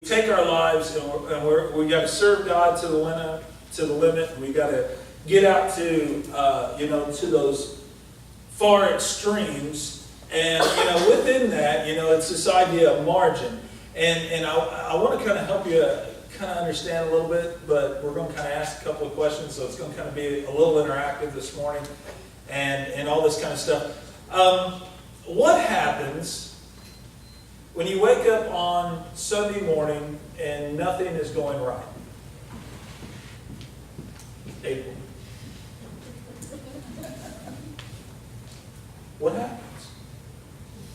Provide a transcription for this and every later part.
Take our lives and we got to serve God to the limit. We got to get out to to those far extremes, and within that, it's this idea of margin. And I want to kind of help you kind of understand a little bit, but we're going to kind of ask a couple of questions, so it's going to kind of be a little interactive this morning, and all this kind of stuff. What happens when you wake up on Sunday morning and nothing is going right? April. What happens?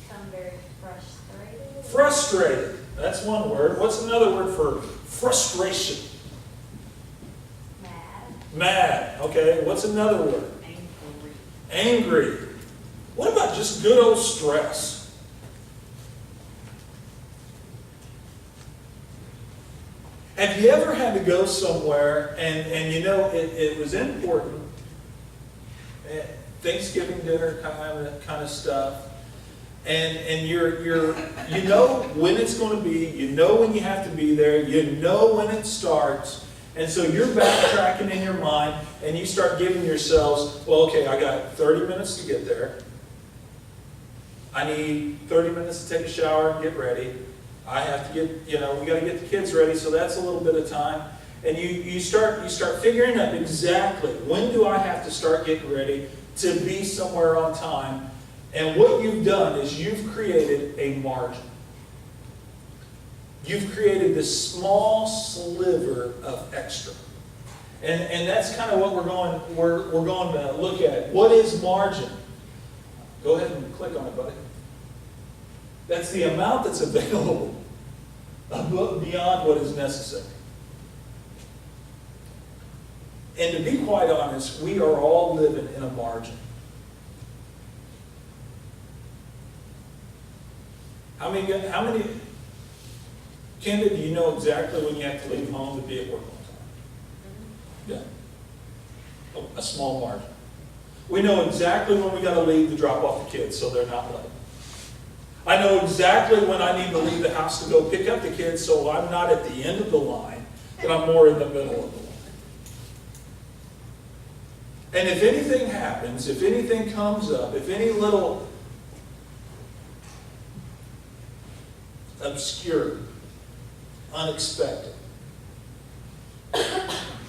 Become very frustrated. Frustrated. That's one word. What's another word for frustration? Mad. Mad. Okay. What's another word? Angry. Angry. What about just good old stress? Have you ever had to go somewhere and it was important, Thanksgiving dinner kind of stuff, and you're when it's going to be, when you have to be there, when it starts, and so you're backtracking in your mind and you start giving yourselves, well, okay, I got 30 minutes to get there. I need 30 minutes to take a shower and get ready. I have to get, we got to get the kids ready, so that's a little bit of time. And you start figuring out exactly when do I have to start getting ready to be somewhere on time. And what you've done is you've created a margin. You've created this small sliver of extra. And that's kind of what we're going to look at. What is margin? Go ahead and click on it, buddy. That's the amount that's available beyond what is necessary. And to be quite honest, we are all living in a margin. How many, Kendra, do you know exactly when you have to leave home to be at work on time? Yeah. A small margin. We know exactly when we got to leave to drop off the kids so they're not late. I know exactly when I need to leave the house to go pick up the kids so I'm not at the end of the line, but I'm more in the middle of the line. And if anything happens, if anything comes up, if any little obscure, unexpected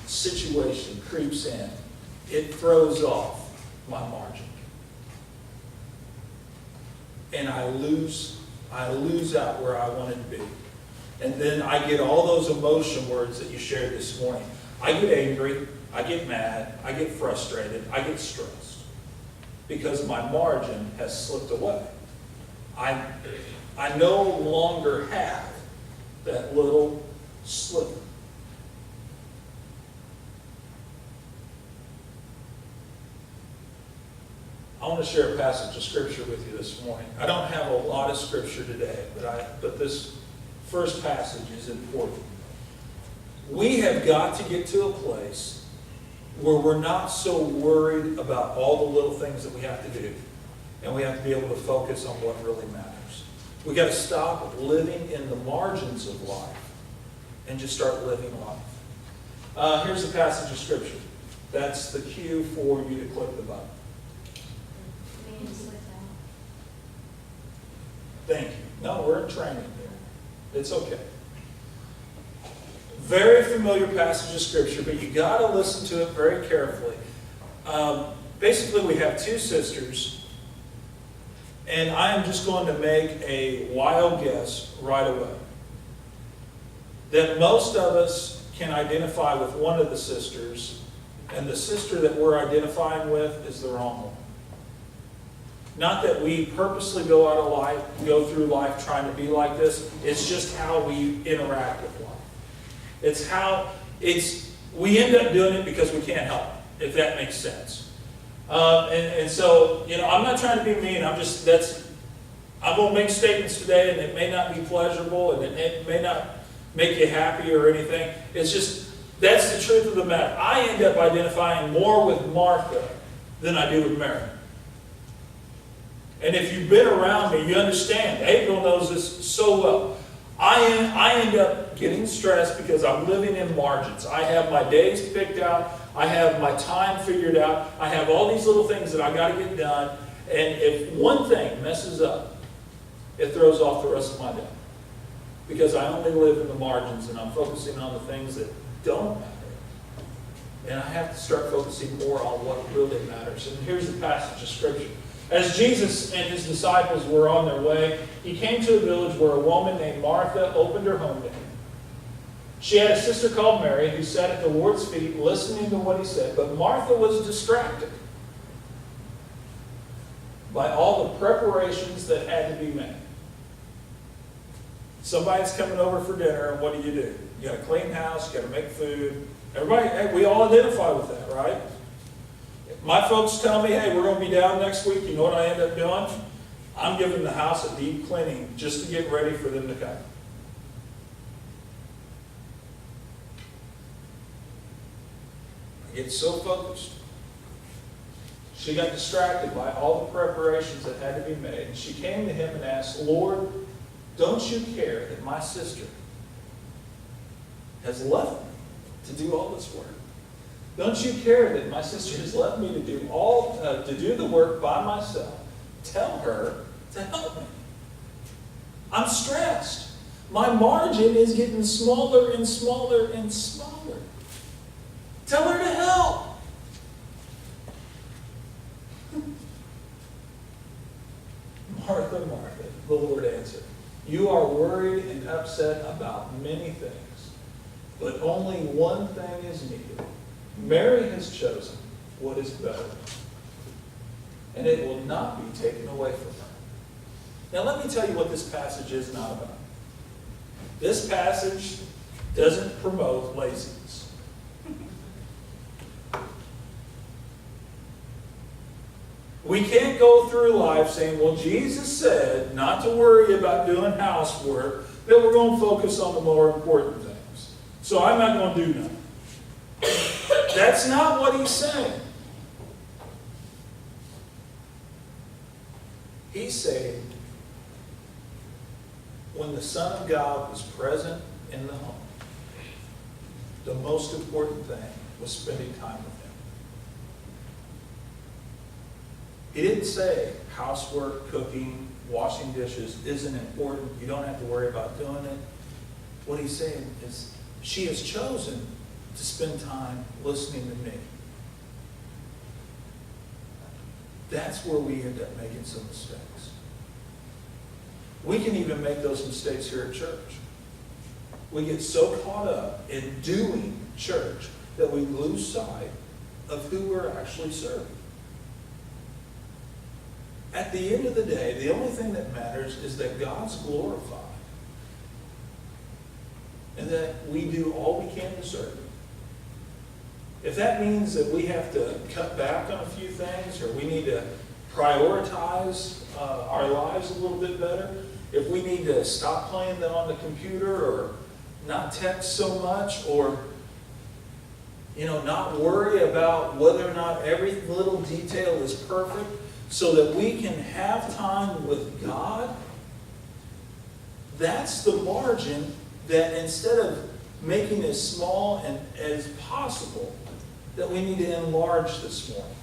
situation creeps in, it throws off my margin. And I lose out where I wanted to be. And then I get all those emotion words that you shared this morning. I get angry, I get mad, I get frustrated, I get stressed. Because my margin has slipped away. I no longer have that little sliver. I want to share a passage of scripture with you this morning. I don't have a lot of scripture today, but this first passage is important. We have got to get to a place where we're not so worried about all the little things that we have to do, and we have to be able to focus on what really matters. We got to stop living in the margins of life and just start living life. Here's the passage of scripture. That's the cue for you to click the button. Thank you. No, we're in training here. It's okay. Very familiar passage of scripture, but you got to listen to it very carefully. Basically, we have two sisters, and I am just going to make a wild guess right away that most of us can identify with one of the sisters, and the sister that we're identifying with is the wrong one. Not that we purposely go through life trying to be like this. It's just how we interact with life. We end up doing it because we can't help it, if that makes sense. And so, I'm not trying to be mean. I'm going to make statements today, and it may not be pleasurable, and it may not make you happy or anything. It's just, that's the truth of the matter. I end up identifying more with Martha than I do with Mary. And if you've been around me, you understand. April knows this so well. I end up getting stressed because I'm living in margins. I have my days picked out. I have my time figured out. I have all these little things that I got to get done. And if one thing messes up, it throws off the rest of my day. Because I only live in the margins and I'm focusing on the things that don't matter. And I have to start focusing more on what really matters. And here's the passage of Scripture. As Jesus and his disciples were on their way, he came to a village where a woman named Martha opened her home to him. She had a sister called Mary who sat at the Lord's feet listening to what he said, but Martha was distracted by all the preparations that had to be made. Somebody's coming over for dinner, and what do? You got to clean house, you got to make food. Everybody, hey, we all identify with that, right? My folks tell me, hey, we're going to be down next week. You know what I end up doing? I'm giving the house a deep cleaning just to get ready for them to come. I get so focused. She got distracted by all the preparations that had to be made. And she came to him and asked, Lord, don't you care that my sister has left me to do all this work? Don't you care that my sister has left me to do the work by myself? Tell her to help me. I'm stressed. My margin is getting smaller and smaller and smaller. Tell her to help. Martha, Martha, the Lord answered, you are worried and upset about many things, but only one thing is needed. Mary has chosen what is better, and it will not be taken away from her. Now let me tell you what this passage is not about. This passage doesn't promote laziness. We can't go through life saying, well, Jesus said not to worry about doing housework, that we're going to focus on the more important things. So I'm not going to do nothing. That's not what he's saying. He's saying, when the Son of God was present in the home, the most important thing was spending time with him. He didn't say housework, cooking, washing dishes isn't important. You don't have to worry about doing it. What he's saying is, she has chosen to spend time listening to me. That's where we end up making some mistakes. We can even make those mistakes here at church. We get so caught up in doing church that we lose sight of who we're actually serving. At the end of the day, the only thing that matters is that God's glorified and that we do all we can to serve him. If that means that we have to cut back on a few things, or we need to prioritize our lives a little bit better, if we need to stop playing on the computer or not text so much, or not worry about whether or not every little detail is perfect, so that we can have time with God, that's the margin that instead of making as small and as possible, that we need to enlarge this morning.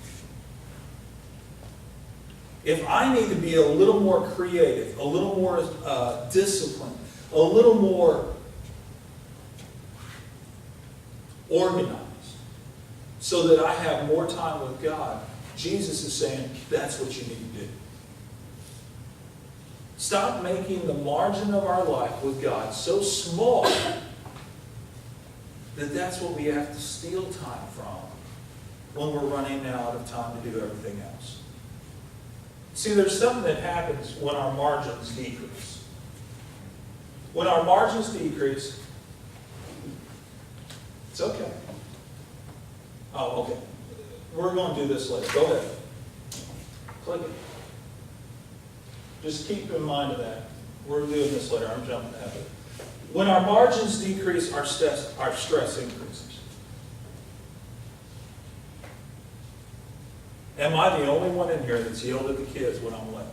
If I need to be a little more creative, a little more disciplined, a little more organized, so that I have more time with God, Jesus is saying that's what you need to do. Stop making the margin of our life with God so small that that's what we have to steal time from when we're running out of time to do everything else. See, there's something that happens when our margins decrease. When our margins decrease, it's okay. Oh, okay. We're going to do this later. Go ahead. Click it. Just keep in mind of that. We're doing this later. I'm jumping ahead of it. When our margins decrease, our stress increases. Am I the only one in here that's yelled at the kids when I'm late?